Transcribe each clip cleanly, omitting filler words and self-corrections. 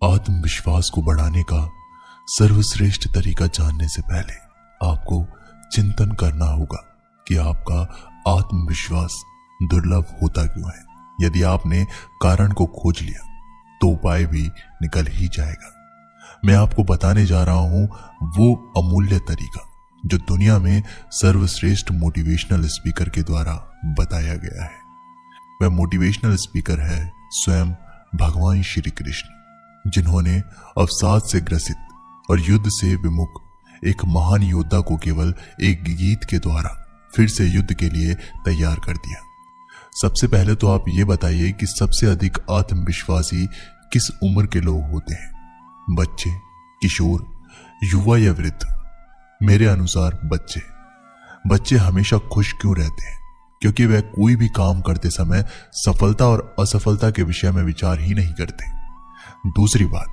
आत्मविश्वास को बढ़ाने का सर्वश्रेष्ठ तरीका जानने से पहले आपको चिंतन करना होगा कि आपका आत्मविश्वास दुर्लभ होता क्यों है। यदि आपने कारण को खोज लिया तो उपाय भी निकल ही जाएगा। मैं आपको बताने जा रहा हूं वो अमूल्य तरीका जो दुनिया में सर्वश्रेष्ठ मोटिवेशनल स्पीकर के द्वारा बताया गया है। वह मोटिवेशनल स्पीकर है स्वयं भगवान श्री कृष्ण, जिन्होंने अवसाद से ग्रसित और युद्ध से विमुख एक महान योद्धा को केवल एक गीत के द्वारा फिर से युद्ध के लिए तैयार कर दिया। सबसे पहले तो आप ये बताइए कि सबसे अधिक आत्मविश्वासी किस उम्र के लोग होते हैं? बच्चे, किशोर, युवा या वृद्ध? मेरे अनुसार बच्चे हमेशा खुश क्यों रहते हैं? क्योंकि वह कोई भी काम करते समय सफलता और असफलता के विषय में विचार ही नहीं करते। दूसरी बात,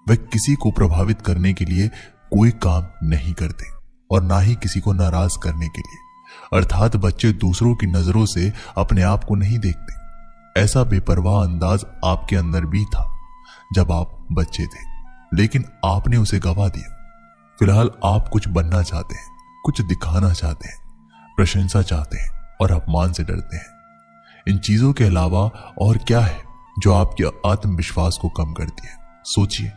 वह किसी को प्रभावित करने के लिए कोई काम नहीं करते और ना ही किसी को नाराज करने के लिए। अर्थात बच्चे दूसरों की नजरों से अपने आप को नहीं देखते। ऐसा बेपरवाह अंदाज आपके अंदर भी था जब आप बच्चे थे, लेकिन आपने उसे गवा दिया। फिलहाल आप कुछ बनना चाहते हैं, कुछ दिखाना चाहते हैं, प्रशंसा चाहते हैं और अपमान से डरते हैं। इन चीजों के अलावा और क्या है जो आपके आत्मविश्वास को कम करती है? सोचिए,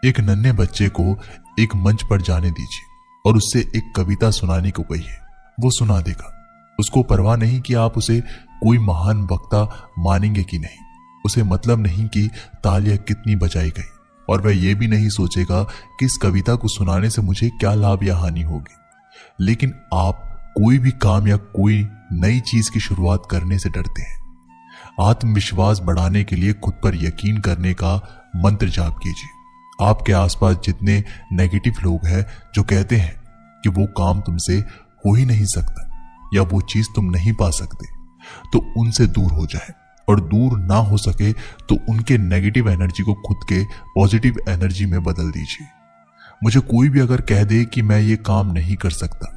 एक नन्हे बच्चे को एक मंच पर जाने दीजिए और उससे एक कविता सुनाने को कहिए, वो सुना देगा। उसको परवाह नहीं कि आप उसे कोई महान वक्ता मानेंगे कि नहीं। उसे मतलब नहीं कि तालियां कितनी बजाई गई, और वह ये भी नहीं सोचेगा कि इस कविता को सुनाने से मुझे क्या लाभ या हानि होगी। लेकिन आप कोई भी काम या कोई नई चीज की शुरुआत करने से डरते हैं। आत्मविश्वास बढ़ाने के लिए खुद पर यकीन करने का मंत्र जाप कीजिए। आपके आसपास जितने नेगेटिव लोग हैं जो कहते हैं कि वो काम तुमसे हो ही नहीं सकता या वो चीज तुम नहीं पा सकते, तो उनसे दूर हो जाए, और दूर ना हो सके तो उनके नेगेटिव एनर्जी को खुद के पॉजिटिव एनर्जी में बदल दीजिए। मुझे कोई भी अगर कह दे कि मैं ये काम नहीं कर सकता,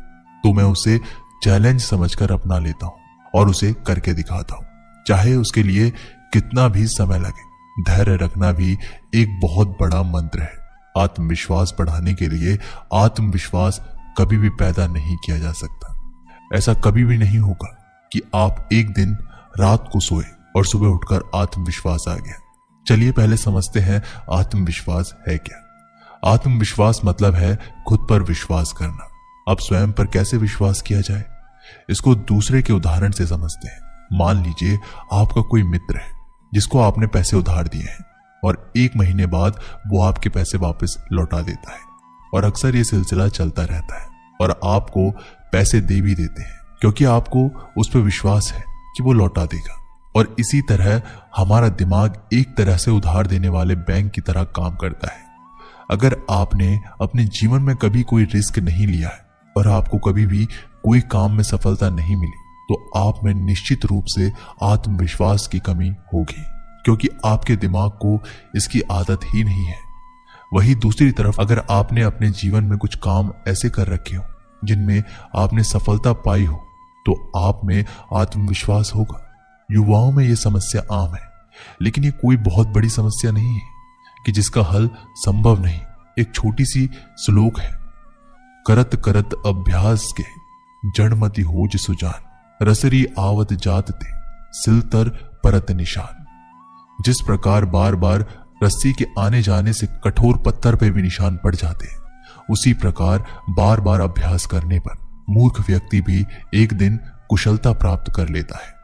तो मैं उसे चैलेंज समझकर अपना लेता हूं और उसे करके दिखाता हूं, चाहे उसके लिए कितना भी समय लगे। धैर्य रखना भी एक बहुत बड़ा मंत्र है। आत्मविश्वास बढ़ाने के लिए आत्मविश्वास कभी भी पैदा नहीं किया जा सकता। ऐसा कभी भी नहीं होगा कि आप एक दिन रात को सोए और सुबह उठकर आत्मविश्वास आ गया। चलिए पहले समझते हैं आत्मविश्वास है क्या। आत्मविश्वास मतलब है खुद पर विश्वास करना। अब स्वयं पर कैसे विश्वास किया जाए, इसको दूसरे के उदाहरण से समझते हैं। मान लीजिए आपका कोई मित्र है जिसको आपने पैसे उधार दिए हैं और 1 महीने बाद वो आपके पैसे वापस लौटा देता है, और अक्सर ये सिलसिला चलता रहता है और आपको पैसे दे भी देते हैं क्योंकि आपको उस पर विश्वास है कि वो लौटा देगा। और इसी तरह हमारा दिमाग एक तरह से उधार देने वाले बैंक की तरह काम करता है। अगर आपने अपने जीवन में कभी कोई रिस्क नहीं लिया है और आपको कभी भी कोई काम में सफलता नहीं मिली, तो आप में निश्चित रूप से आत्मविश्वास की कमी होगी, क्योंकि आपके दिमाग को इसकी आदत ही नहीं है। वहीं दूसरी तरफ अगर आपने अपने जीवन में कुछ काम ऐसे कर रखे हो जिनमें आपने सफलता पाई हो, तो आप में आत्मविश्वास होगा। युवाओं में यह समस्या आम है, लेकिन ये कोई बहुत बड़ी समस्या नहीं है कि जिसका हल संभव नहीं। एक छोटी सी श्लोक है, करत करत अभ्यास के जड़मति होज सुजान, रसरी आवत जात ते सिलतर परत निशान। जिस प्रकार बार बार रस्सी के आने जाने से कठोर पत्थर पे भी निशान पड़ जाते हैं, उसी प्रकार बार बार अभ्यास करने पर मूर्ख व्यक्ति भी एक दिन कुशलता प्राप्त कर लेता है।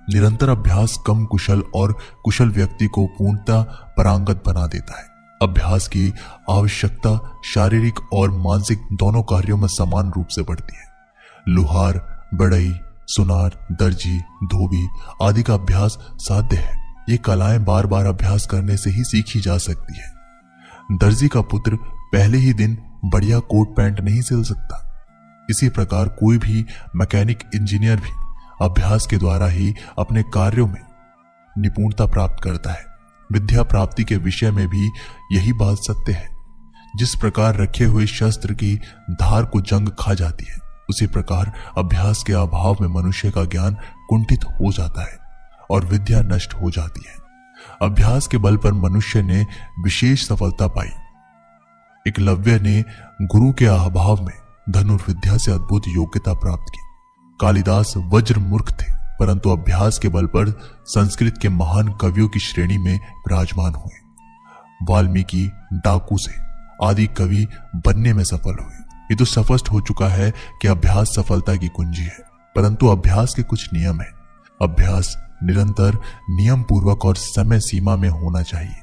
निरंतर अभ्यास कम कुशल और कुशल व्यक्ति को पूर्णतः पारंगत बना देता है। अभ्यास की आवश्यकता शारीरिक और मानसिक दोनों कार्यों में समान रूप से बढ़ती है। लुहार, बढ़ई, सुनार, दर्जी, धोबी आदि का अभ्यास साध्य है। ये कलाएं बार बार अभ्यास करने से ही सीखी जा सकती है। दर्जी का पुत्र पहले ही दिन बढ़िया कोट पैंट नहीं सिल सकता। इसी प्रकार कोई भी मैकेनिक इंजीनियर भी अभ्यास के द्वारा ही अपने कार्यों में निपुणता प्राप्त करता है। विद्या प्राप्ति के विषय में भी यही बात सत्य है। जिस प्रकार रखे हुए शस्त्र की धार को जंग खा जाती है, उसी प्रकार अभ्यास के अभाव में मनुष्य का ज्ञान कुंठित हो जाता है और विद्या नष्ट हो जाती है। अभ्यास के बल पर मनुष्य ने विशेष सफलता पाई। एकलव्य ने गुरु के अभाव में धनुर्विद्या से अद्भुत योग्यता प्राप्त की। कालिदास वज्र मूर्ख थे, परंतु अभ्यास के बल पर संस्कृत के महान कवियों की श्रेणी में विराजमान हुए। वाल्मीकि डाकू से आदि कवि बनने में सफल हुए। ये तो स्पष्ट हो चुका है कि अभ्यास सफलता की कुंजी है, परंतु अभ्यास के कुछ नियम है। अभ्यास निरंतर, नियम पूर्वक और समय सीमा में होना चाहिए।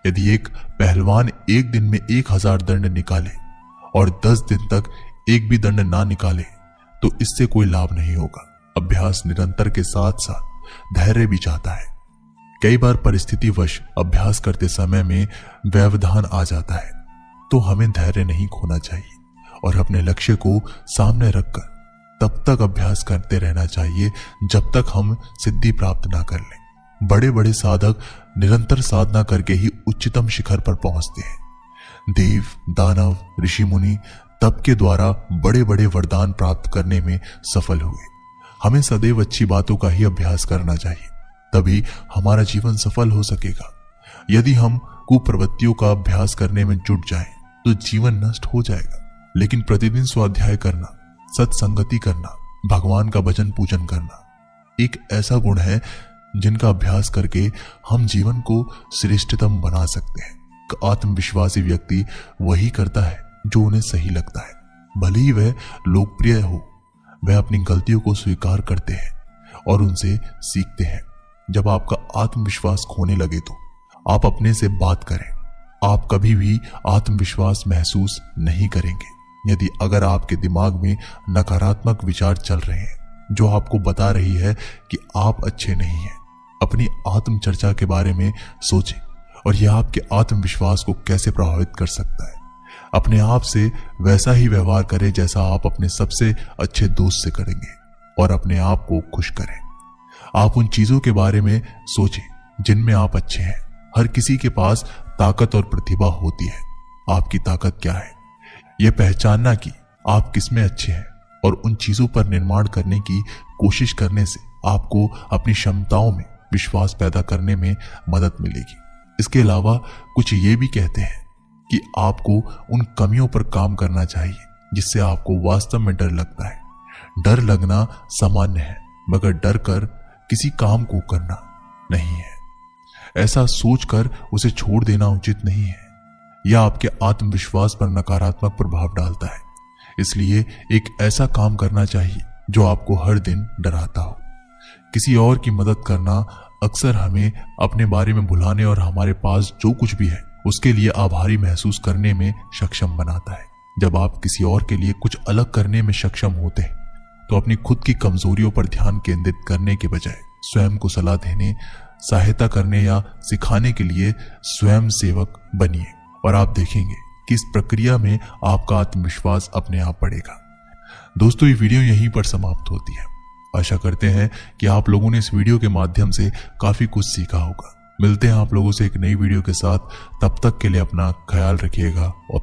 यदि एक पहलवान एक दिन में 1000 दंड निकाले और 10 दिन तक एक भी दंड ना निकाले तो इससे कोई लाभ नहीं होगा। अभ्यास निरंतर के साथ साथ धैर्य भी चाहता है। कई बार परिस्थितिवश अभ्यास करते समय में व्यवधान आ जाता है, तो हमें धैर्य नहीं खोना चाहिए और अपने लक्ष्य को सामने रखकर तब तक अभ्यास करते रहना चाहिए जब तक हम सिद्धि प्राप्त ना कर लें। बड़े बड़े साधक निरंतर साधना करके ही उच्चतम शिखर पर पहुंचते हैं। देव, दानव, ऋषि मुनि तप के द्वारा बड़े बड़े वरदान प्राप्त करने में सफल हुए। हमें सदैव अच्छी बातों का ही अभ्यास करना चाहिए, तभी हमारा जीवन सफल हो सकेगा। यदि हम कुप्रवृत्तियों का अभ्यास करने में जुट जाएं, तो जीवन नष्ट हो जाएगा। लेकिन प्रतिदिन स्वाध्याय करना, सत्संगति करना, भगवान का भजन पूजन करना एक ऐसा गुण है जिनका अभ्यास करके हम जीवन को श्रेष्ठतम बना सकते हैं। आत्मविश्वासी व्यक्ति वही करता है जो उन्हें सही लगता है, भले ही वह लोकप्रिय हो। वह अपनी गलतियों को स्वीकार करते हैं और उनसे सीखते हैं। जब आपका आत्मविश्वास खोने लगे तो आप अपने से बात करें। आप कभी भी आत्मविश्वास महसूस नहीं करेंगे यदि अगर आपके दिमाग में नकारात्मक विचार चल रहे हैं जो आपको बता रही है कि आप अच्छे नहीं हैं। अपनी आत्मचर्चा के बारे में सोचें और यह आपके आत्मविश्वास को कैसे प्रभावित कर सकता है। अपने आप से वैसा ही व्यवहार करें जैसा आप अपने सबसे अच्छे दोस्त से करेंगे और अपने आप को खुश करें। आप उन चीजों के बारे में सोचें जिनमें आप अच्छे हैं। हर किसी के पास ताकत और प्रतिभा होती है। आपकी ताकत क्या है, यह पहचानना कि आप किसमें अच्छे हैं और उन चीजों पर निर्माण करने की कोशिश करने से आपको अपनी क्षमताओं में विश्वास पैदा करने में मदद मिलेगी। इसके अलावा कुछ ये भी कहते हैं कि आपको उन कमियों पर काम करना चाहिए जिससे आपको वास्तव में डर लगता है। डर लगना सामान्य है, मगर डर कर किसी काम को करना नहीं है। ऐसा सोचकर उसे छोड़ देना उचित नहीं है। यह आपके आत्मविश्वास पर नकारात्मक प्रभाव डालता है। इसलिए एक ऐसा काम करना चाहिए जो आपको हर दिन डराता हो। किसी और की मदद करना अक्सर हमें अपने बारे में भुलाने और हमारे पास जो कुछ भी है उसके लिए आभारी महसूस करने में सक्षम बनाता है। जब आप किसी और के लिए कुछ अलग करने में सक्षम होते हैं तो अपनी खुद की कमजोरियों पर ध्यान केंद्रित करने के बजाय स्वयं को सलाह देने, सहायता करने या सिखाने के लिए स्वयं सेवक बनिए और आप देखेंगे कि इस प्रक्रिया में आपका आत्मविश्वास अपने आप बढ़ेगा। दोस्तों, ये वीडियो यहीं पर समाप्त होती है। आशा करते हैं कि आप लोगों ने इस वीडियो के माध्यम से काफी कुछ सीखा होगा। मिलते हैं आप लोगों से एक नई वीडियो के साथ। तब तक के लिए अपना ख्याल रखिएगा और